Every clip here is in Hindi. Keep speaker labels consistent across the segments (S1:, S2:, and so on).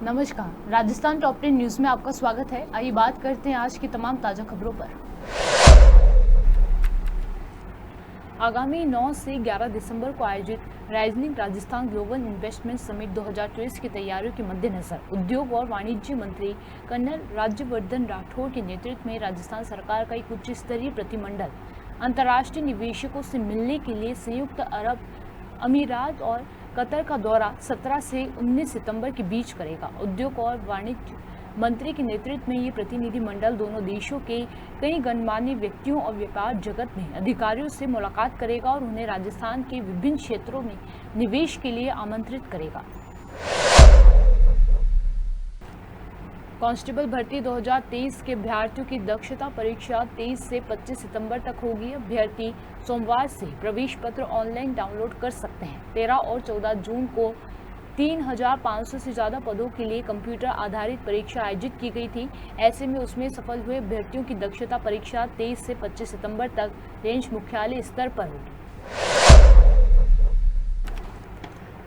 S1: नमस्कार, राजस्थान टॉप 10 न्यूज में आपका स्वागत है। आइए बात करते हैं आज की तमाम ताजा खबरों पर। आगामी 9 से 11 दिसंबर को आयोजित rising Rajasthan global investment summit 2024 की तैयारियों के मद्देनजर उद्योग और वाणिज्य मंत्री कर्नल राज्यवर्धन राठौड़ के नेतृत्व में राजस्थान सरकार का एक उच्च स्तरीय प्रतिनिधिमंडल अंतर्राष्ट्रीय निवेशकों से मिलने के लिए संयुक्त अरब अमीरात और कतर का दौरा 17 से 19 सितंबर के बीच करेगा। उद्योग और वाणिज्य मंत्री के नेतृत्व में ये प्रतिनिधिमंडल दोनों देशों के कई गणमान्य व्यक्तियों और व्यापार जगत में अधिकारियों से मुलाकात करेगा और उन्हें राजस्थान के विभिन्न क्षेत्रों में निवेश के लिए आमंत्रित करेगा। कांस्टेबल भर्ती 2023 के अभ्यर्थियों की दक्षता परीक्षा 23 से 25 सितंबर तक होगी। अभ्यर्थी सोमवार से प्रवेश पत्र ऑनलाइन डाउनलोड कर सकते हैं। 13 और 14 जून को 3500 से ज़्यादा पदों के लिए कंप्यूटर आधारित परीक्षा आयोजित की गई थी। ऐसे में उसमें सफल हुए अभ्यर्थियों की दक्षता परीक्षा 23 से 25 सितंबर तक रेंज मुख्यालय स्तर पर होगी।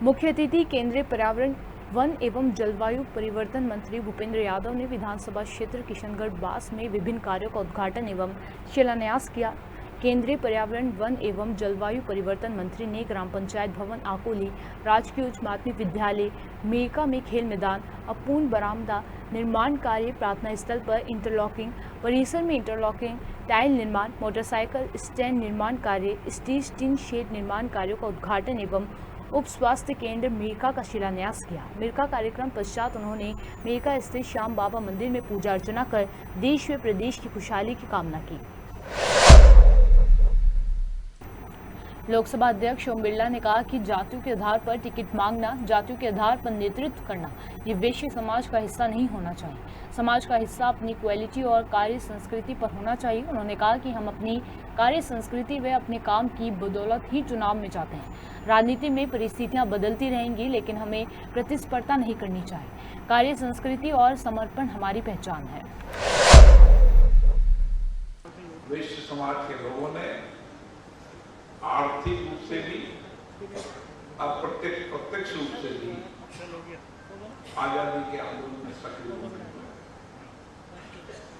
S1: मुख्य अतिथि केंद्रीय पर्यावरण वन एवं जलवायु परिवर्तन मंत्री भूपेंद्र यादव ने विधानसभा क्षेत्र किशनगढ़ बास में विभिन्न कार्यों का उद्घाटन एवं शिलान्यास किया। केंद्रीय पर्यावरण वन एवं जलवायु परिवर्तन मंत्री ने ग्राम पंचायत भवन आकोली, राजकीय उच्च माध्यमिक विद्यालय मेका में खेल मैदान, अपूर्ण बरामदा निर्माण कार्य, प्रार्थना स्थल पर इंटरलॉकिंग, परिसर में इंटरलॉकिंग, टाइल निर्माण, मोटरसाइकिल स्टैंड निर्माण कार्य, स्टील टीन शेड निर्माण कार्यों का उद्घाटन एवं उप स्वास्थ्य केंद्र मेका का शिलान्यास किया। मेका कार्यक्रम पश्चात उन्होंने मेका स्थित श्याम बाबा मंदिर में पूजा अर्चना कर देश व प्रदेश की खुशहाली की कामना की। लोकसभा अध्यक्ष ओम बिरला ने कहा कि जातियों के आधार पर टिकट मांगना, जातियों के आधार पर नेतृत्व करना, ये वैश्य समाज का हिस्सा नहीं होना चाहिए। समाज का हिस्सा अपनी क्वालिटी और कार्य संस्कृति पर होना चाहिए। उन्होंने कहा कि हम अपनी कार्य संस्कृति व अपने काम की बदौलत ही चुनाव में जाते हैं। राजनीति में परिस्थितियां बदलती रहेंगी, लेकिन हमें प्रतिस्पर्धा नहीं करनी चाहिए। कार्य संस्कृति और समर्पण हमारी पहचान है।
S2: वैश्य समाज के लोगों ने आर्थिक रूप से भी, प्रत्यक्ष रूप से भी आजादी के आंदोलन में सक्रिय हुए।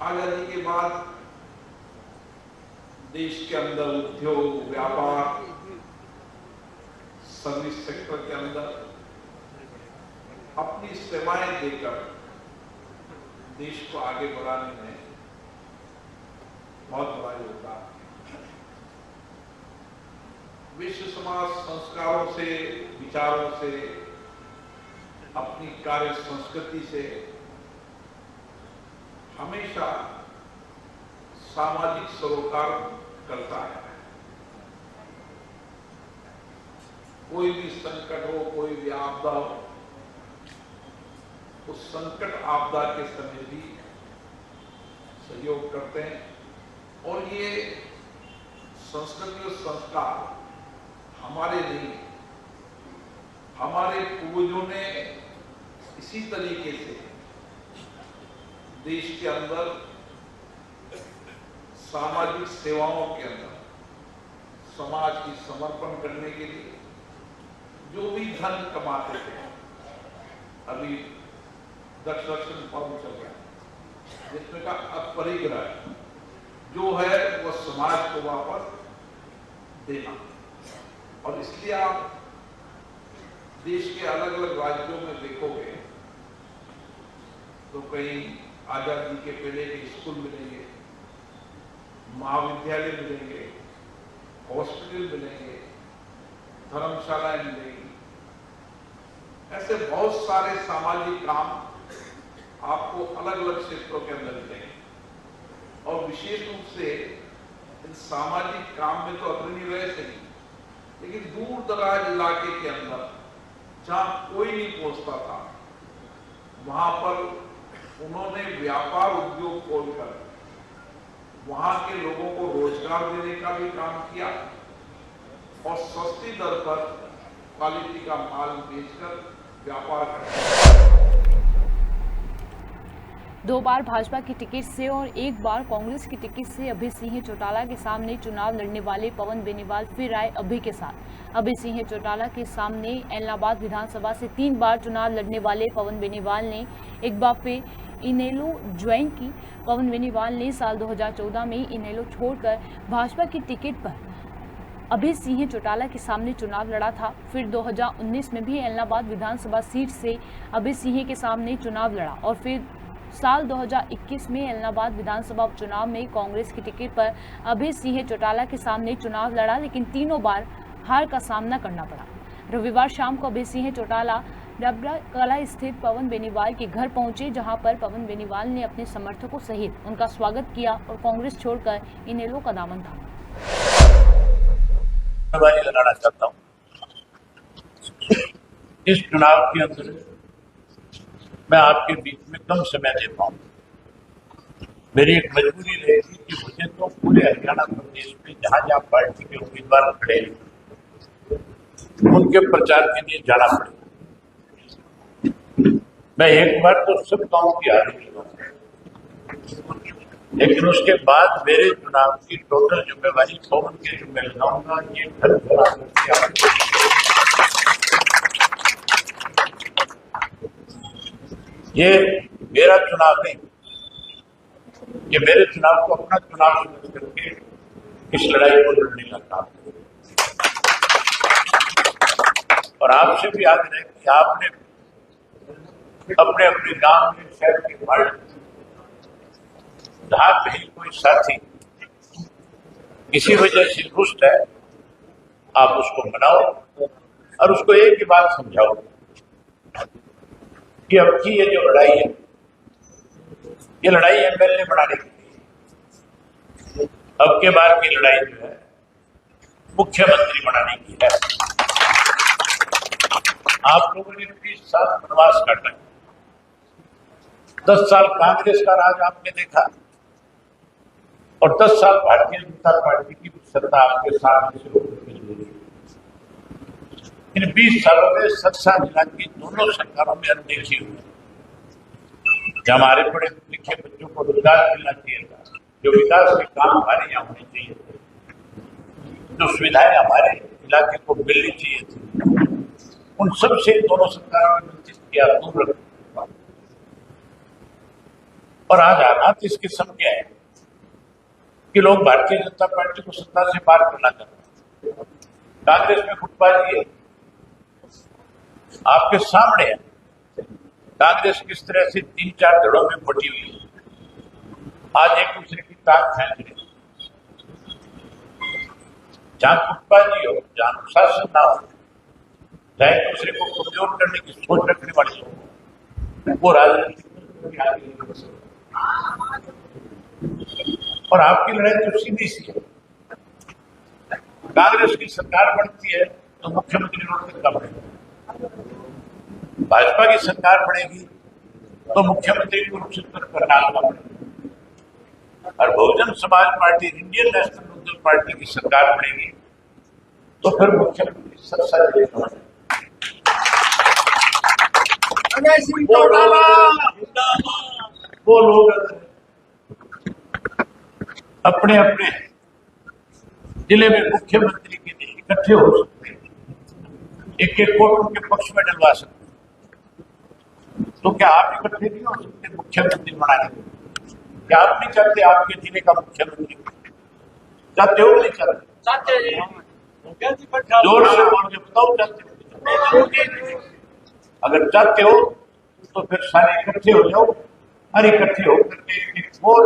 S2: आजादी के बाद देश के अंदर उद्योग, व्यापार, सर्विस सेक्टर के अंदर अपनी सेवाएं देकर देश को आगे बढ़ाने में बहुत बड़ा योगदान। विश्व समाज संस्कारों से, विचारों से, अपनी कार्य संस्कृति से हमेशा सामाजिक सरोकार करता है। कोई भी संकट हो, कोई भी आपदा हो, उस संकट आपदा के समय भी सहयोग करते हैं। और ये संस्कृति और संस्कार हमारे नहीं, हमारे पूर्वजों ने इसी तरीके से देश के अंदर सामाजिक सेवाओं के अंदर समाज की समर्पण करने के लिए जो भी धन कमाते थे। अभी दक्षिण पर्व चल रहा है जिसमें का अपरिग्रह जो है वो समाज को वापस देना। और इसलिए आप देश के अलग अलग राज्यों में देखोगे तो कहीं आजादी के पहले के स्कूल मिलेंगे, महाविद्यालय मिलेंगे, हॉस्पिटल मिलेंगे, धर्मशालाएं मिलेंगी। ऐसे बहुत सारे सामाजिक काम आपको अलग अलग क्षेत्रों के अंदर मिलेंगे। और विशेष रूप से इन सामाजिक काम में तो अग्रणी रहे थे, लेकिन दूर दराज इलाके के अंदर जहां कोई नहीं पहुंचता था, वहां पर उन्होंने व्यापार उद्योग खोलकर वहां के लोगों को रोजगार देने का भी काम किया और सस्ती दर पर क्वालिटी का माल बेचकर व्यापार करना।
S1: 2 बार भाजपा की टिकट से और 1 बार कांग्रेस की टिकट से अभय सिंह चौटाला के सामने चुनाव लड़ने वाले पवन बेनीवाल फिर आए अभय के साथ। अभय सिंह चौटाला के सामने एलनाबाद विधानसभा से 3 बार चुनाव लड़ने वाले पवन बेनीवाल ने एक बार फिर इनेलो ज्वाइन की। पवन बेनीवाल ने साल 2014 में इनेलो छोड़कर भाजपा की टिकट पर अभय सिंह चौटाला के सामने चुनाव लड़ा था। फिर 2019 में भी एलनाबाद विधानसभा सीट से अभय सिंह के सामने चुनाव लड़ा और फिर साल 2021 में एलनाबाद विधानसभा उपचुनाव में कांग्रेस की टिकट पर अभय सिंह चौटाला के सामने चुनाव लड़ा, लेकिन तीनों बार हार का सामना करना पड़ा। रविवार शाम को अभय सिंह चौटाला डबरा कला स्थित पवन बेनीवाल के घर पहुंचे, जहां पर पवन बेनीवाल ने अपने समर्थकों सहित उनका स्वागत किया और कांग्रेस छोड़कर इनेलो का दामन थामा।
S3: लगाना चाहता हूँ इस चुनाव के अंदर मैं आपके बीच में कम समय दे पाऊँ। मेरी एक मजबूरी रहेगी कि मुझे तो पूरे हरियाणा प्रदेश में जहाँ जहाँ पार्टी के उम्मीदवार खड़े हैं उनके प्रचार के लिए जाना पड़ेगा। मैं एक बार तो सब गाँव की हाजिरी दूंगा, लेकिन उसके बाद मेरे चुनाव की टोटल जिम्मेवारी पवन के जिम्मे लगाऊंगा। ये घर ये मेरा चुनाव नहीं, ये मेरे चुनाव को अपना चुनाव समझ करके इस लड़ाई को लड़ने का काम है। और आपसे भी आग्रह है कि आपने अपने अपने गांव में, शहर के वार्ड, जहां कहीं कोई साथी किसी वजह से रुष्ट है, आप उसको मनाओ और उसको एक ही बात समझाओ कि अब की ये जो लड़ाई है, ये लड़ाई एमएलए बनाने की नहीं, अब के बार की लड़ाई जो है मुख्यमंत्री बनाने की है। आप लोगों ने 20 साल वनवास काटा, 10 साल कांग्रेस का राज आपने देखा और 10 साल भारतीय जनता पार्टी की सत्ता आपके सामने से होकर गुजरी। इन 20 सालों में सरसा जिला की दोनों सरकारों में अनदेखी हुई। हमारे पढ़े लिखे बच्चों को रोजगार मिलना चाहिए था, जो विकास के काम हमारे यहाँ होने चाहिए थे, जो सुविधाएं हमारे इलाके को मिलनी चाहिए थी, उन सब से दोनों सरकारों ने वंचित किया, दूर रखा। और आज हालात इस किस्म के हैं कि लोग भारतीय जनता पार्टी को सत्ता से पार करना चाहते हैं। कांग्रेस में गुटबाजी है, आपके सामने है। कांग्रेस किस तरह से 3-4 धड़ों में बटी हुई है, आज एक दूसरे की ताक खींच रही है। जहां गुटबाजी हो, जहां अनुशासन ना हो, जहां एक दूसरे को कमजोर करने की सोच रखने वाले लोग, वो राजनीति और आपकी लड़ाई तो सीधी सी है। कांग्रेस की सरकार बनती है तो मुख्यमंत्री रोड तक का बनेगा, भाजपा की सरकार बनेगी तो मुख्यमंत्री को रुखसत करना पड़ेगा, और Bahujan Samaj party, Indian National Lokdal party की सरकार बनेगी तो फिर मुख्यमंत्री सरसा जिला वो लोग अपने अपने जिले में मुख्यमंत्री के लिए इकट्ठे हो सकते हैं, एक एक वोट उनके पक्ष में डलवा सकते हैं। तो क्या आप इकट्ठे नहीं हो सकते मुख्यमंत्री बनाने के? क्या आप नहीं चाहते आपके जिले का मुख्यमंत्री? चाहते हो नहीं चाहते? जोर से बोल के बताओ, चाहते हो? अगर चाहते हो तो फिर सारे इकट्ठे हो जाओ और इकट्ठे होकर के एक और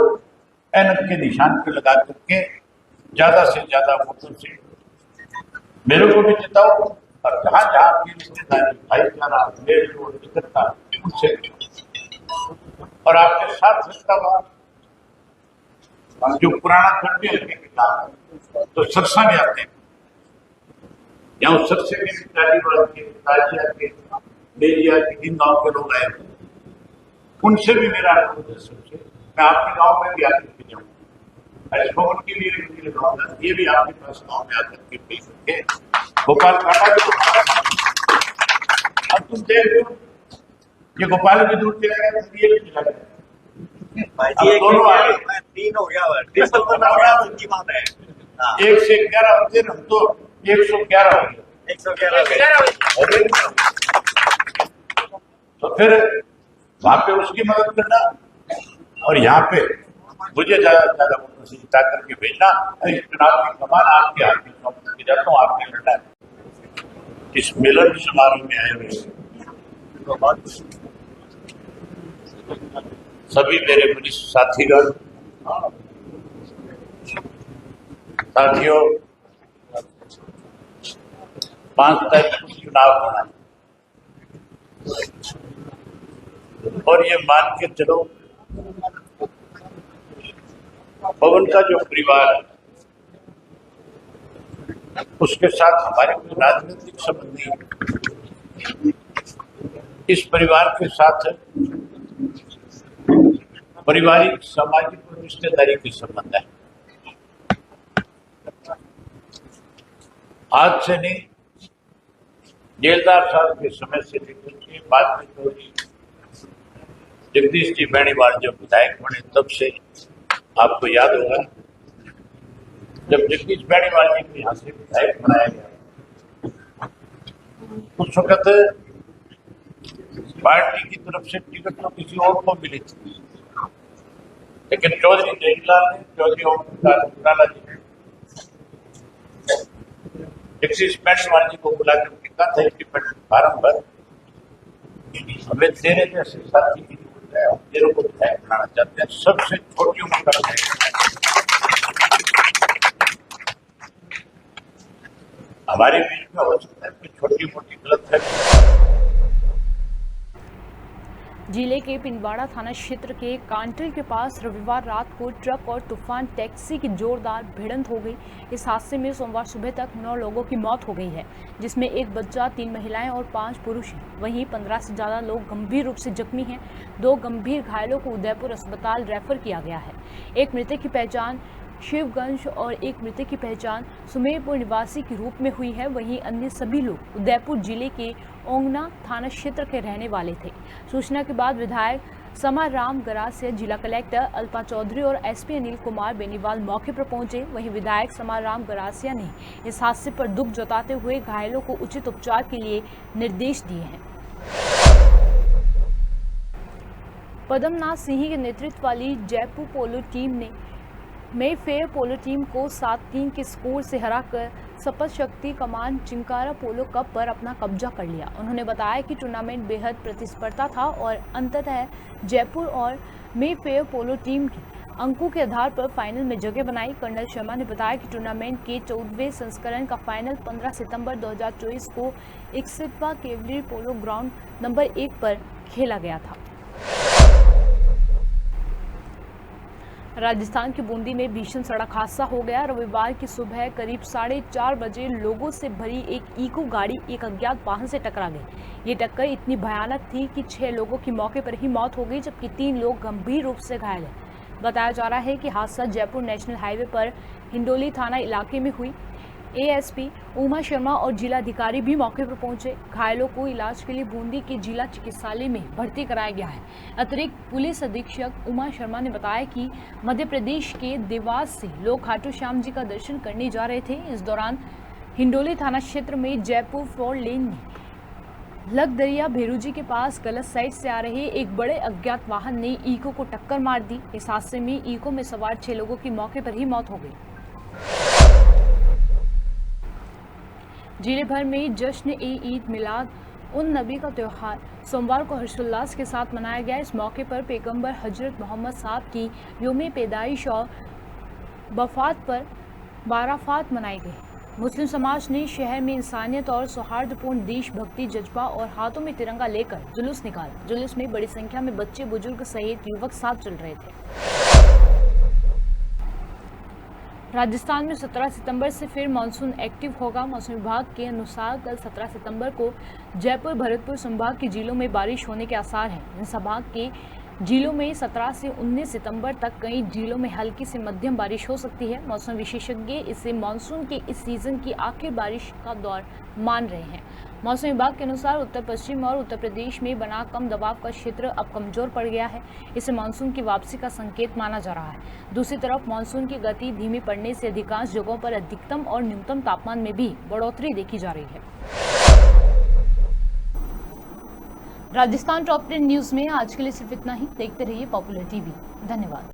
S3: एनक के निशान पे लगा करके ज्यादा से ज्यादा वोटों से मेरे को भी जिताओ, और जहां जहां आपकी रिश्तेदारी, भाईचारा, मेल जोड़, इकट्ठा, उनसे और आपके साथ सत्तावाद जो पुराना खंडे हल्के के काम तो सरसा में आते हैं, यहाँ सरसे के तालीबान के, ताजिया के, बेलिया के, इन गाँव के लोग आए, उनसे भी मेरा अनुरोध है। सबसे मैं आपके गांव में भी आकर के जाऊंगा, भवन के लिए भी लगाऊंगा, ये भी आपके पास गांव में आकर के मिल करके गोपाल काटा भी। अब तुम देख लो, ये गोपाल भी दूर चला गया, ये भी चला गया,
S4: भाई
S3: अब
S4: जी एक
S3: दोनों आ गए।
S4: 3 हो गया, ट्रिपल तो ना बड़ा उनकी बात है। हाँ,
S3: 1 से 11 होते हम तो 111 हो गए।
S4: 111
S3: हो गए ना? तो फिर वहां पे उसकी मदद करना और यहाँ पे मुझे ज्यादा से ज्यादा वोटों से जिता करके भेजना। इस चुनाव की कमान आपके हाथ में सौंप के जाता हूँ, आपने लड़ना है। इस मिलन समारोह में आए हुए
S4: तो बहुत
S3: सभी मेरे वरिष्ठ साथीगण, साथियों, 5 तारीख को चुनाव होना है और ये मान के चलो पवन का जो परिवार है उसके साथ हमारे कोई राजनीतिक संबंध नहीं है। इस परिवार के साथ पारिवारिक, सामाजिक और रिश्तेदारी के संबंध है। आज से नहीं, जेलदार साहब के समय से लेकर के बाद में चौधरी जगदीश जी बेनीवाल जब विधायक बने तब से आपको याद होगा जब जगदीश बेनीवाल जी को यहाँ से विधायक बनाया गया उस वक्त पार्टी की तरफ से टिकट तो किसी और को मिली थी, लेकिन चौधरी जयलाल ने, चौधरी ओम प्रकाश चौटाला जी ने जगदीश बेनीवाल जी को बुला करके कहा था इंडिपेंडेंट फार्म पर हमें तेरे जैसे साथी की जरूरत है, तेरे को विधायक बनाना चाहते हैं। सबसे छोटी उम्र का हमारे बीच में हो सकता है कि छोटी मोटी गलत है।
S1: जिले के पिंडवाड़ा थाना क्षेत्र के कांटल के पास रविवार रात को ट्रक और तूफान टैक्सी की जोरदार भिड़ंत हो गई। इस हादसे में सोमवार सुबह तक 9 लोगों की मौत हो गई है, जिसमें 1 बच्चा, 3 महिलाएं और 5 पुरुष हैं। वहीं 15 से ज़्यादा लोग गंभीर रूप से जख्मी हैं। 2 गंभीर घायलों को उदयपुर अस्पताल रेफर किया गया है। एक मृतक की पहचान शिवगंज और एक मृतक की पहचान सुमेरपुर निवासी के रूप में हुई है। वहीं अन्य सभी लोग उदयपुर जिले के ओंगना थाना क्षेत्र के रहने वाले थे। सूचना के बाद विधायक समाराम गरासिया, जिला कलेक्टर अल्पा चौधरी और एसपी अनिल कुमार बेनीवाल मौके पर पहुंचे। वहीं विधायक समाराम गरासिया ने इस हादसे पर दुख जताते हुए घायलों को उचित उपचार के लिए निर्देश दिए हैं। पद्मनाथ सिंह के नेतृत्व वाली जयपुर पोलो टीम ने मेफेयर पोलो टीम को 7-3 के स्कोर से हराकर सपत शक्ति कमान चिंकारा पोलो कप पर अपना कब्जा कर लिया। उन्होंने बताया कि टूर्नामेंट बेहद प्रतिस्पर्धा था और अंततः जयपुर और मेफेयर पोलो टीम की अंकों के आधार पर फाइनल में जगह बनाई। कर्नल शर्मा ने बताया कि टूर्नामेंट के 14वें संस्करण का फाइनल 15 सितंबर 2024 को 61वां केवलियर पोलो ग्राउंड नंबर 1 पर खेला गया था। राजस्थान के बूंदी में भीषण सड़क हादसा हो गया। रविवार की सुबह करीब 4:30 बजे लोगों से भरी एक इको गाड़ी एक अज्ञात वाहन से टकरा गई। ये टक्कर इतनी भयानक थी कि 6 लोगों की मौके पर ही मौत हो गई, जबकि 3 लोग गंभीर रूप से घायल हैं। बताया जा रहा है कि हादसा जयपुर नेशनल हाईवे पर हिंडोली थाना इलाके में हुई। एएसपी उमा शर्मा और जिलाधिकारी भी मौके पर पहुंचे। घायलों को इलाज के लिए बूंदी के जिला चिकित्सालय में भर्ती कराया गया है। अतिरिक्त पुलिस अधीक्षक उमा शर्मा ने बताया कि मध्य प्रदेश के देवास से लोग खाटू श्याम जी का दर्शन करने जा रहे थे। इस दौरान हिंडोली थाना क्षेत्र में जयपुर 4 लेन में लगदरिया भेरूजी के पास गलत साइड से आ रहे एक बड़े अज्ञात वाहन ने इको को टक्कर मार दी। इस हादसे में इको में सवार 6 लोगों की मौके पर ही मौत हो गई। जिले भर में जश्न-ए-ईद मिलाद उन नबी का त्यौहार सोमवार को हर्षोल्लास के साथ मनाया गया। इस मौके पर पैगंबर हजरत मोहम्मद साहब की यौम पैदाइश और वफात पर बाराफात मनाई गई। मुस्लिम समाज ने शहर में इंसानियत और सौहार्दपूर्ण देशभक्ति जज्बा और हाथों में तिरंगा लेकर जुलूस निकाला। जुलूस में बड़ी संख्या में बच्चे, बुजुर्ग सहित युवक साथ चल रहे थे। राजस्थान में 17 सितंबर से फिर मानसून एक्टिव होगा। मौसम विभाग के अनुसार कल 17 सितंबर को जयपुर, भरतपुर संभाग के जिलों में बारिश होने के आसार हैं। इन संभाग के जिलों में 17 से 19 सितंबर तक कई जिलों में हल्की से मध्यम बारिश हो सकती है। मौसम विशेषज्ञ इसे मानसून के इस सीजन की आखिरी बारिश का दौर मान रहे हैं। मौसम विभाग के अनुसार उत्तर पश्चिम और उत्तर प्रदेश में बना कम दबाव का क्षेत्र अब कमजोर पड़ गया है। इसे मानसून की वापसी का संकेत माना जा रहा है। दूसरी तरफ मानसून की गति धीमी पड़ने से अधिकांश जगहों पर अधिकतम और न्यूनतम तापमान में भी बढ़ोतरी देखी जा रही है। राजस्थान टॉप 10 न्यूज में आज के लिए सिर्फ इतना ही। देखते रहिए पॉपुलर टीवी। धन्यवाद।